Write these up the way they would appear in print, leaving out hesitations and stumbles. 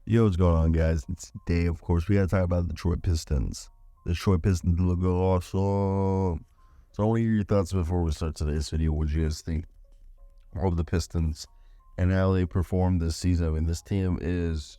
Yo, what's going on, guys? It's Dave. Of course, we gotta talk about the Detroit Pistons. The Detroit Pistons look awesome. So I want to hear your thoughts before we start today's video. What do you guys think of the Pistons and how they performed this season? I mean, this team is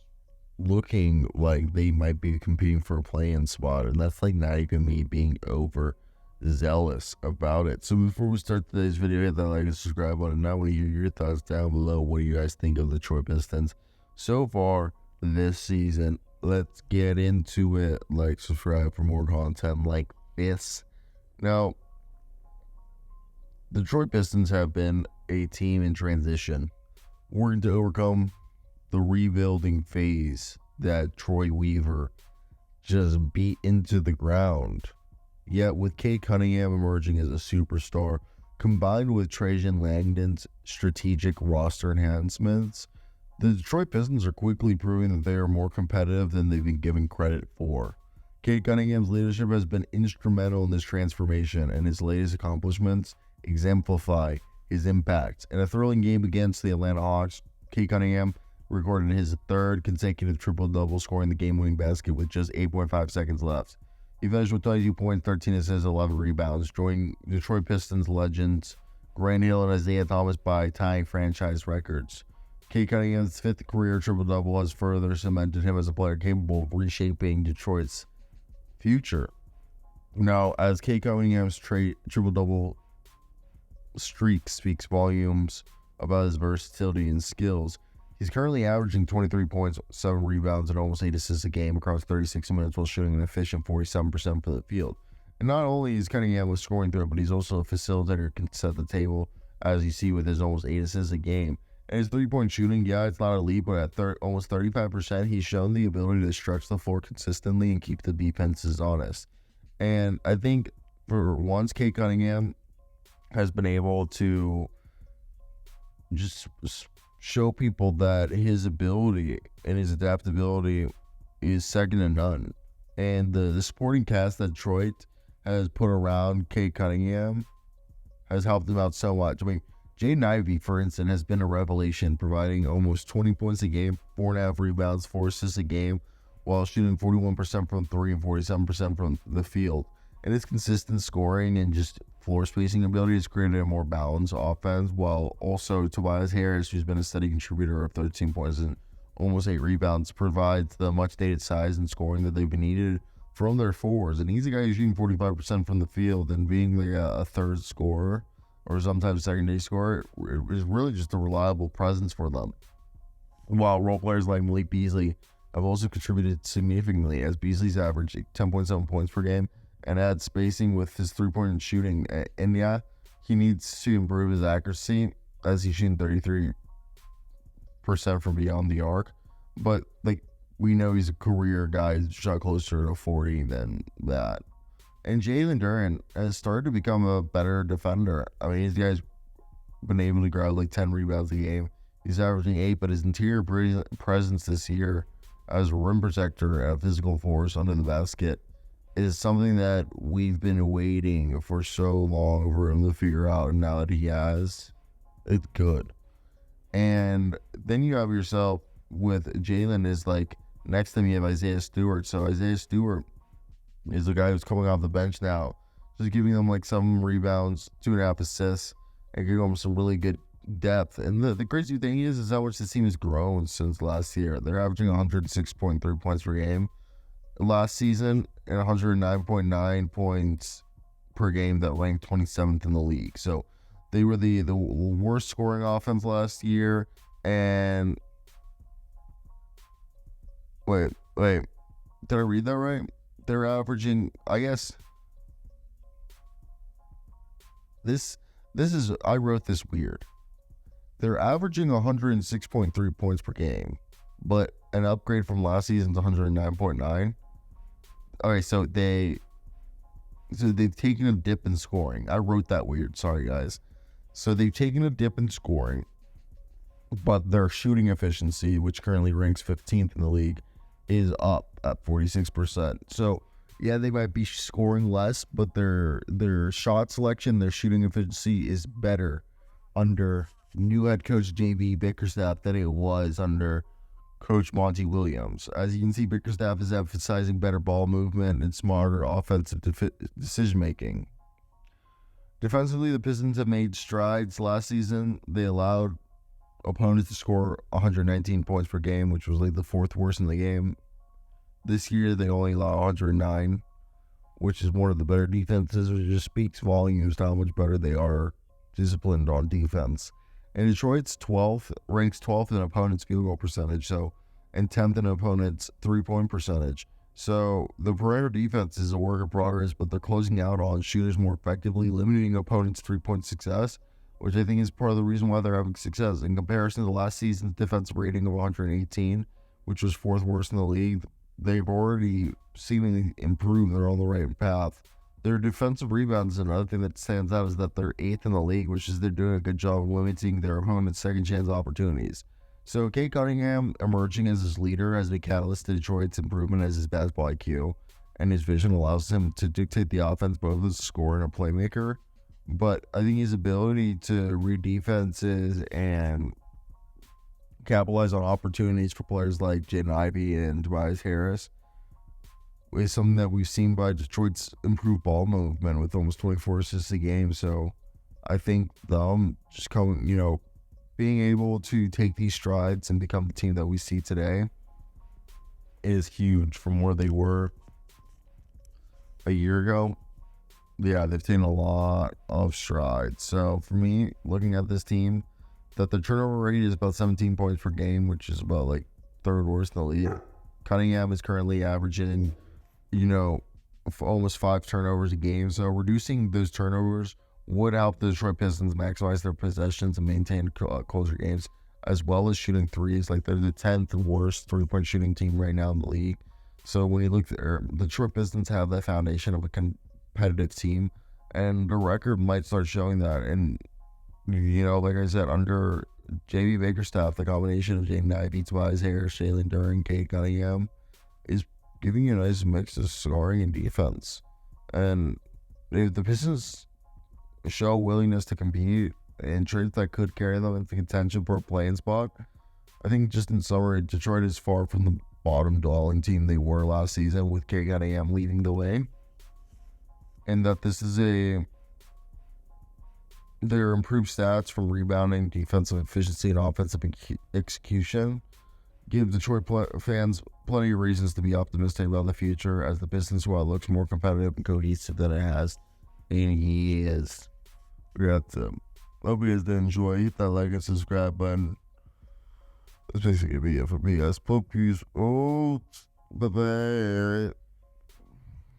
looking like they might be competing for a play-in spot, and that's like not even me being overzealous about it. So before we start today's video, hit that like and subscribe button. Now I want to hear your thoughts down below. What do you guys think of the Detroit Pistons so far this season? Let's get into it. Like, subscribe for more content like this. Now, the Detroit Pistons have been a team in transition, working to overcome the rebuilding phase that Troy Weaver just beat into the ground. Yet with Cade Cunningham emerging as a superstar, combined with Trajan Langdon's strategic roster enhancements, the Detroit Pistons are quickly proving that they are more competitive than they've been given credit for. Cade Cunningham's leadership has been instrumental in this transformation, and his latest accomplishments exemplify his impact. In a thrilling game against the Atlanta Hawks, Cade Cunningham recorded his third consecutive triple-double, scoring the game-winning basket with just 8.5 seconds left. He finished with 22 points, 13 assists, 11 rebounds, joining Detroit Pistons legends Grant Hill and Isaiah Thomas by tying franchise records. Cade Cunningham's fifth career triple-double has further cemented him as a player capable of reshaping Detroit's future. Now, as Cade Cunningham's triple-double streak speaks volumes about his versatility and skills, he's currently averaging 23 points, 7 rebounds, and almost 8 assists a game across 36 minutes while shooting an efficient 47% from the field. And not only is Cunningham with scoring through, but he's also a facilitator who can set the table, as you see with his almost 8 assists a game. And his three-point shooting, yeah, it's not elite, but at almost 35%, he's shown the ability to stretch the floor consistently and keep the defenses honest. And I think for once, Cade Cunningham has been able to just show people that his ability and his adaptability is second to none. And the supporting cast that Detroit has put around Cade Cunningham has helped him out so much. I mean, Jaden Ivey, for instance, has been a revelation, providing almost 20 points a game, 4.5 rebounds, 4 assists a game, while shooting 41% from 3 and 47% from the field. And his consistent scoring and just floor spacing ability has created a more balanced offense, while also Tobias Harris, who's been a steady contributor of 13 points and almost 8 rebounds, provides the much-needed size and scoring that they've been needed from their forwards. And he's a guy who's shooting 45% from the field, and being like a third scorer or sometimes secondary scorer is really just a reliable presence for them. While role players like Malik Beasley have also contributed significantly, as Beasley's averaged 10.7 points per game and adds spacing with his three-point shooting. And yeah, he needs to improve his accuracy, as he's shooting 33% from beyond the arc. But like, we know he's a career guy who's shot closer to 40 than that. And Jalen Duren has started to become a better defender. I mean, this guy's been able to grab like 10 rebounds a game. He's averaging 8, but his interior presence this year as a rim protector and a physical force under the basket is something that we've been waiting for so long for him to figure out, and now that he has, it's good. And then you have yourself with Jalen is like, next to me you have Isaiah Stewart. So Isaiah Stewart is the guy who's coming off the bench now, just giving them like 7 rebounds, 2.5 assists, and giving them some really good depth. And the crazy thing is how much this team has grown since last year. They're averaging 106.3 points per game last season and 109.9 points per game that ranked 27th in the league. So they were the worst scoring offense last year. And wait, did I read that right? They're averaging, I guess, this is, I wrote this weird. They're averaging 106.3 points per game, but an upgrade from last season's 109.9. Okay, so they've taken a dip in scoring. I wrote that weird, sorry guys. So they've taken a dip in scoring, but their shooting efficiency, which currently ranks 15th in the league, is up at 46%. So yeah, they might be scoring less, but their shot selection, their shooting efficiency is better under new head coach JB Bickerstaff than it was under Coach Monty Williams. As you can see, Bickerstaff is emphasizing better ball movement and smarter offensive decision-making. Defensively, the Pistons have made strides. Last season, they allowed opponents to score 119 points per game, which was like the fourth worst in the game. This year, they only allow 109, which is one of the better defenses. It just speaks volumes to how much better they are disciplined on defense. And Detroit's ranks 12th in opponents' field goal percentage, and 10th in opponents' three-point percentage. So the perimeter defense is a work in progress, but they're closing out on shooters more effectively, limiting opponents' three-point success, which I think is part of the reason why they're having success. In comparison to last season's defensive rating of 118, which was fourth worst in the league, they've already seemingly improved. They're on the right path. Their defensive rebounds, another thing that stands out is that they're 8th in the league, which is they're doing a good job of limiting their opponent's second chance opportunities. So Cade Cunningham emerging as his leader as a catalyst to Detroit's improvement as his basketball IQ, and his vision allows him to dictate the offense both as a scorer and a playmaker. But I think his ability to read defenses and capitalize on opportunities for players like Jaden Ivey and Tobias Harris is something that we've seen by Detroit's improved ball movement with almost 24 assists a game. So I think them just being able to take these strides and become the team that we see today is huge from where they were a year ago. Yeah, they've taken a lot of strides. So for me, looking at this team, that the turnover rate is about 17 points per game, which is about like third worst in the league. Cunningham is currently averaging, almost 5 turnovers a game. So reducing those turnovers would help the Detroit Pistons maximize their possessions and maintain closer games, as well as shooting threes. Like, they're the 10th worst three-point shooting team right now in the league. So when you look there, the Detroit Pistons have that foundation of a competitive team, and the record might start showing that. And, like I said, under J.B. Bickerstaff, the combination of Jaden Ivey, Tobias Harris, Jalen Duren, Cade Cunningham is giving you a nice mix of scoring and defense. And if the Pistons show willingness to compete and trades that could carry them into contention for a play-in spot, I think just in summary, Detroit is far from the bottom-dwelling team they were last season, with Cade Cunningham leading the way. And that this is their improved stats from rebounding, defensive efficiency, and offensive execution give Detroit fans plenty of reasons to be optimistic about the future, as the Pistons squad looks more competitive and cohesive than it has in years. Hope you guys did enjoy. Hit that like and subscribe button. That's basically it for me, guys. Peace. Oh, bye-bye.